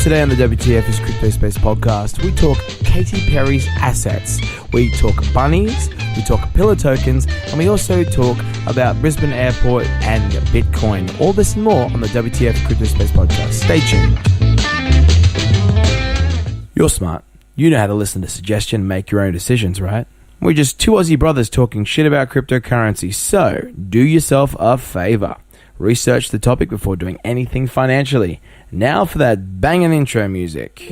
Today on the WTF is Crypto Space podcast, we talk Katy Perry's assets, we talk bunnies, we talk pillar tokens, and we also talk about Brisbane Airport and Bitcoin. All this and more on the WTF Crypto Space podcast. Stay tuned. You're smart. You know how to listen to suggestion and make your own decisions, right? We're just two Aussie brothers talking shit about cryptocurrency, so do yourself a favor. Research the topic before doing anything financially. Now for that banging intro music.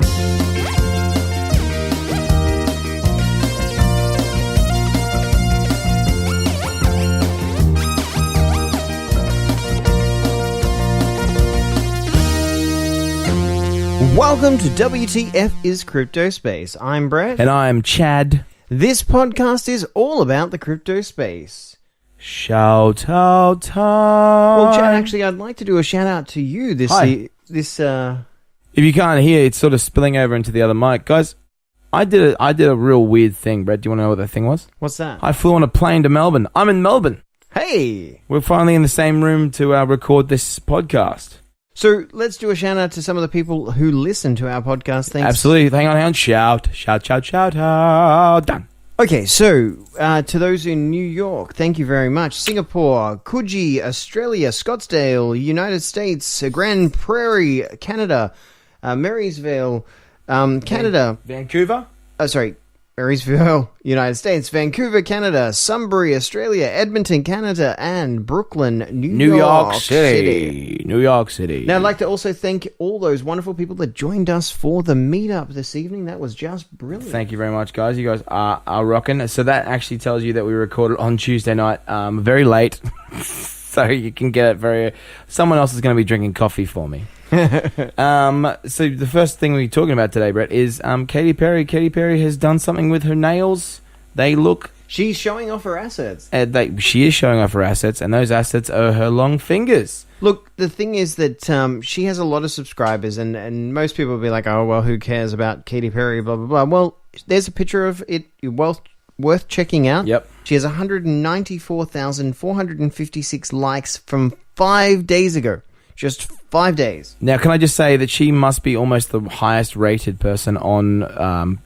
Welcome to WTF is Crypto Space. I'm Brett. And I'm Chad. This podcast is all about the crypto space. Shout out time. Well, Chad, actually, I'd like to do a shout out to you this. If you can't hear, it's sort of spilling over into the other mic, guys. I did a real weird thing, Brett. Do you want to know what that thing was? What's that? I flew on a plane to Melbourne. I'm in Melbourne. Hey, we're finally in the same room to record this podcast. So let's do a shout out to some of the people who listen to our podcast. Thanks. Absolutely. Hang on. Shout out. Done. Okay, so to those in New York, thank you very much. Singapore, Coogee, Australia, Scottsdale, United States, Grand Prairie, Canada, Marysville, Canada. Vancouver? Marysville, United States, Vancouver, Canada, Sunbury, Australia, Edmonton, Canada, and Brooklyn, New York City. New York City. Now, I'd like to also thank all those wonderful people that joined us for the meetup this evening. That was just brilliant. Thank you very much, guys. You guys are rocking. So that actually tells you that we recorded on Tuesday night, very late. So you can get it someone else is going to be drinking coffee for me. So the first thing we're talking about today, Brett, is Katy Perry. Katy Perry has done something with her nails. They look... She's showing off her assets. She is showing off her assets, and those assets are her long fingers. Look, the thing is that she has a lot of subscribers, and most people will be like, oh, well, who cares about Katy Perry, blah, blah, blah. Well, there's a picture of it worth checking out. Yep. She has 194,456 likes from 5 days ago. Just 5 days. Now, can I just say that she must be almost the highest rated person on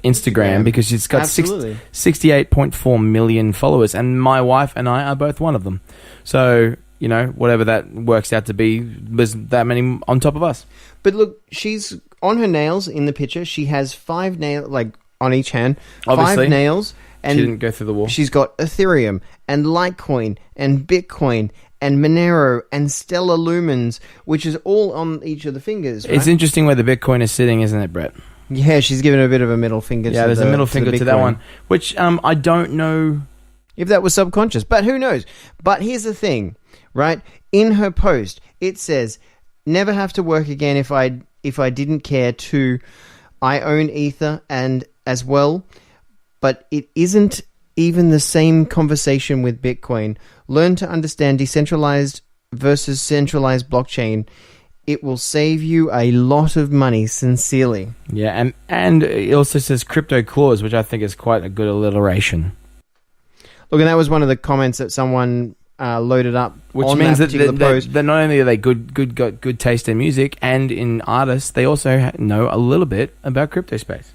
Instagram because she's got 68.4 million followers, and my wife and I are both one of them. So, you know, whatever that works out to be, there's that many on top of us. But look, she's on her nails in the picture. She has 5 nails, like on each hand. Obviously. 5 nails. And she didn't go through the wall. She's got Ethereum and Litecoin and Bitcoin and Monero and Stellar Lumens, which is all on each of the fingers, right? It's interesting where the Bitcoin is sitting, isn't it, Brett? Yeah, she's given a bit of a middle finger to there's a middle finger to that one, which I don't know if that was subconscious, but who knows? But here's the thing, right? In her post, it says, never have to work again if I didn't care to. I own Ether and as well, but it isn't even the same conversation with Bitcoin. Learn to understand decentralized versus centralized blockchain. It will save you a lot of money, sincerely. Yeah, and it also says crypto clause, which I think is quite a good alliteration. Look, and that was one of the comments that someone loaded up, which on means that that not only are they good taste in music and in artists, they also know a little bit about crypto space.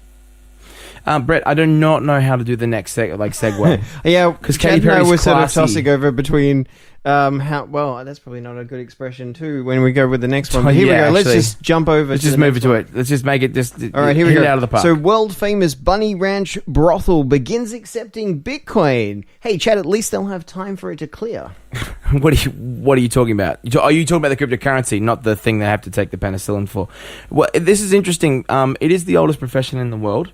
Brett, I do not know how to do the next segue. Yeah, because Katy Perry's was sort of tossing over between that's probably not a good expression too when we go with the next one. But here we go. Actually, let's just jump over. Let's just move to it. Let's just make it all right, here we go. Out of the park. So, world famous Bunny Ranch brothel begins accepting Bitcoin. Hey, Chad, at least they'll have time for it to clear. What are you talking about? Are you talking about the cryptocurrency, not the thing they have to take the penicillin for? Well, this is interesting. It is the oldest profession in the world.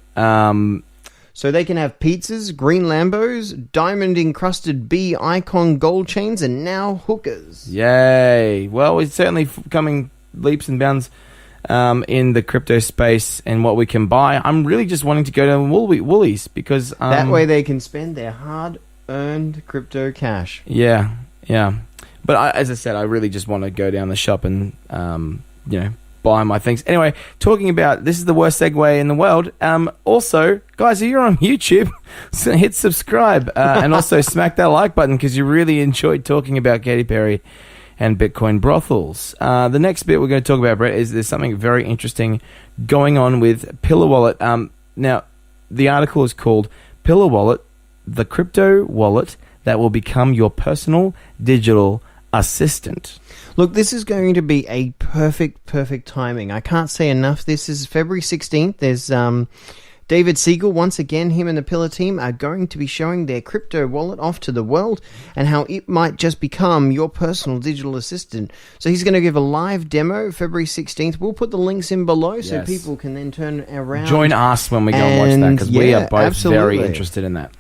So they can have pizzas, green Lambos, diamond-encrusted bee icon gold chains, and now hookers. Yay. Well, it's certainly coming leaps and bounds in the crypto space and what we can buy. I'm really just wanting to go to Woolies because... that way they can spend their hard-earned crypto cash. Yeah. But as I said, I really just want to go down the shop and, buy my things. Anyway, talking about, this is the worst segue in the world. Also, guys, if you're on YouTube, so hit subscribe and also smack that like button because you really enjoyed talking about Katy Perry and Bitcoin brothels. The next bit we're going to talk about, Brett, is there's something very interesting going on with Pillar Wallet. Now, the article is called Pillar Wallet, the crypto wallet that will become your personal digital assistant. Look, this is going to be a perfect timing. I can't say enough. This is February 16th. There's David Siegel, once again, him and the Pillar team are going to be showing their crypto wallet off to the world and how it might just become your personal digital assistant. So he's going to give a live demo February 16th. We'll put the links in below so people can then turn around. Join us when we go and watch that, because we are both very interested in that.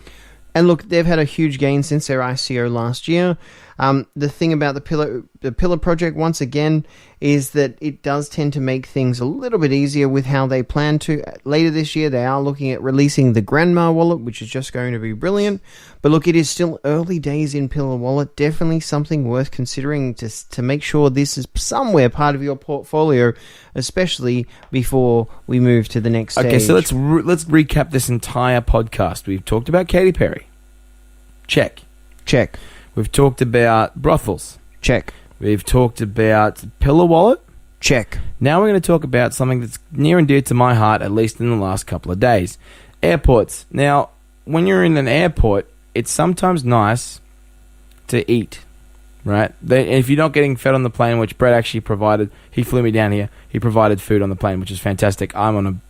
And look, they've had a huge gain since their ICO last year. The thing about the Pillar project, once again, is that it does tend to make things a little bit easier with how they plan to. Later this year, they are looking at releasing the Grandma wallet, which is just going to be brilliant. But look, it is still early days in Pillar Wallet. Definitely something worth considering to make sure this is somewhere part of your portfolio, especially before we move to the next stage. Okay, so let's recap this entire podcast. We've talked about Katy Perry. Check. We've talked about brothels. Check. We've talked about Pillar Wallet. Check. Now we're going to talk about something that's near and dear to my heart, at least in the last couple of days. Airports. Now, when you're in an airport, it's sometimes nice to eat, right? If you're not getting fed on the plane, which Brett actually provided, he flew me down here. He provided food on the plane, which is fantastic. I'm on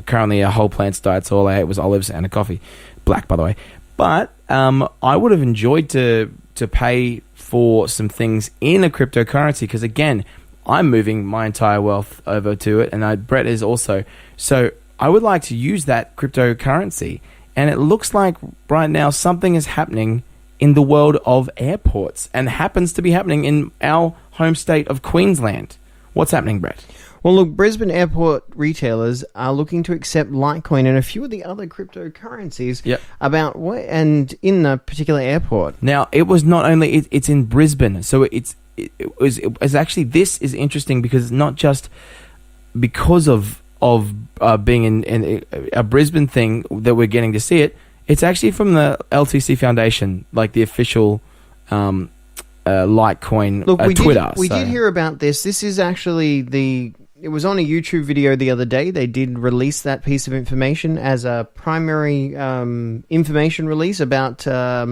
currently a whole plants diet, so all I ate was olives and a coffee. Black, by the way. But I would have enjoyed to pay for some things in a cryptocurrency, because again, I'm moving my entire wealth over to it, and Brett is also. So I would like to use that cryptocurrency, and it looks like right now something is happening in the world of airports, and happens to be happening in our home state of Queensland. What's happening, Brett? Well, look, Brisbane airport retailers are looking to accept Litecoin and a few of the other cryptocurrencies and in a particular airport. Now, it was not only it's in Brisbane, so it was actually, this is interesting because it's not just because of being in a Brisbane thing that we're getting to see it. It's actually from the LTC Foundation, like the official Litecoin Twitter. We did hear about this. This is actually it was on a YouTube video the other day. They did release that piece of information as a primary information release about a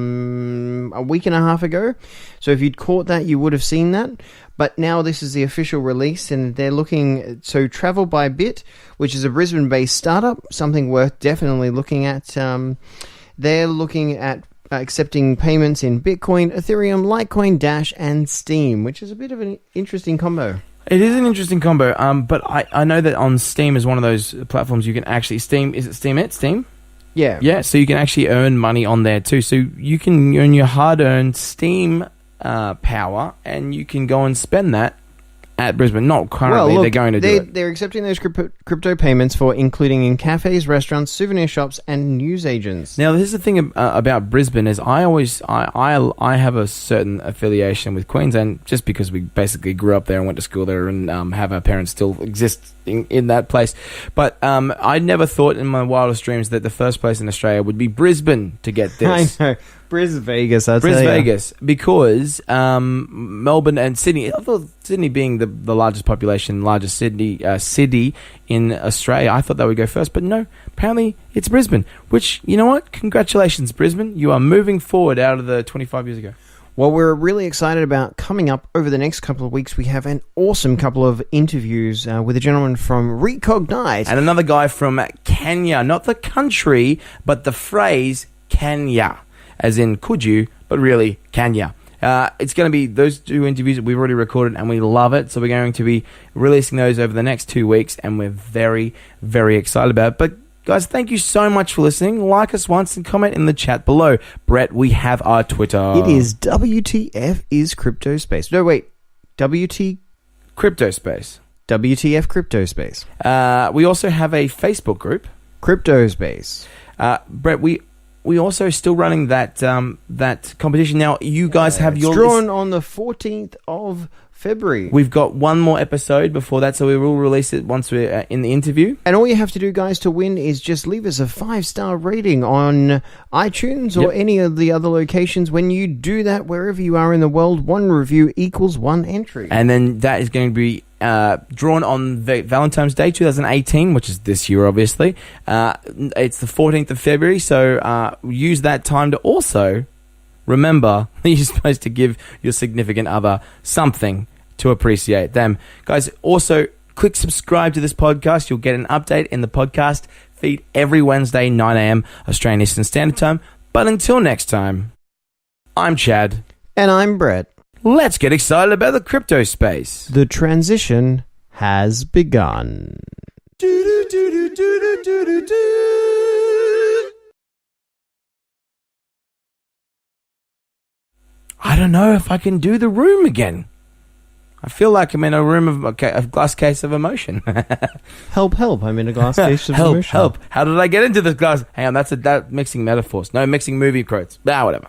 week and a half ago. So if you'd caught that, you would have seen that. But now this is the official release, and they're looking... So Travel by Bit, which is a Brisbane-based startup, something worth definitely looking at. They're looking at accepting payments in Bitcoin, Ethereum, Litecoin, Dash, and Steam, which is a bit of an interesting combo. It is an interesting combo, but I know that on Steam is one of those platforms you can actually... Steam? Yeah. Yeah, so you can actually earn money on there too. So you can earn your hard-earned Steam power, and you can go and spend that at Brisbane. Not currently, they're going to do it. They're accepting those crypto payments for including in cafes, restaurants, souvenir shops, and news agents. Now, this is the thing about Brisbane is I have a certain affiliation with Queensland just because we basically grew up there and went to school there and have our parents still exist in that place. But I never thought in my wildest dreams that the first place in Australia would be Brisbane to get this. I know. Bris-Vegas, Bris-Vegas, because Melbourne and Sydney, I thought Sydney being the largest population, largest city in Australia, I thought that would go first, but no, apparently it's Brisbane, which, you know what, congratulations Brisbane, you are moving forward out of the 25 years ago. Well, we're really excited about coming up over the next couple of weeks. We have an awesome couple of interviews with a gentleman from Recognize. And another guy from Kenya, not the country, but the phrase Kenya. As in, could you, but really, can ya? It's going to be those two interviews that we've already recorded, and we love it. So we're going to be releasing those over the next 2 weeks, and we're very, very excited about it. But guys, thank you so much for listening. Like us once and comment in the chat below. Brett, we have our Twitter. It is WTF is Crypto Space. No, wait. WT... Crypto Space. WTF Crypto Space. We also have a Facebook group. Crypto Space. Brett, we also still running that competition. Now, you guys have your... It's drawn on the 14th of February. We've got one more episode before that, so we will release it once we're in the interview. And all you have to do, guys, to win is just leave us a 5-star rating on iTunes or any of the other locations. When you do that, wherever you are in the world, 1 review equals 1 entry. And then that is going to be drawn on Valentine's Day 2018, which is this year, obviously. It's the 14th of February, so use that time to also remember that you're supposed to give your significant other something to appreciate them. Guys, also, click subscribe to this podcast. You'll get an update in the podcast feed every Wednesday, 9 a.m. Australian Eastern Standard Time. But until next time, I'm Chad. And I'm Brett. Let's get excited about the crypto space. The transition has begun. I don't know if I can do the room again. I feel like I'm in a room of a glass case of emotion. Help, I'm in a glass case of emotion. Help. How did I get into this glass? Hang on, that's mixing metaphors. No, mixing movie quotes. Whatever.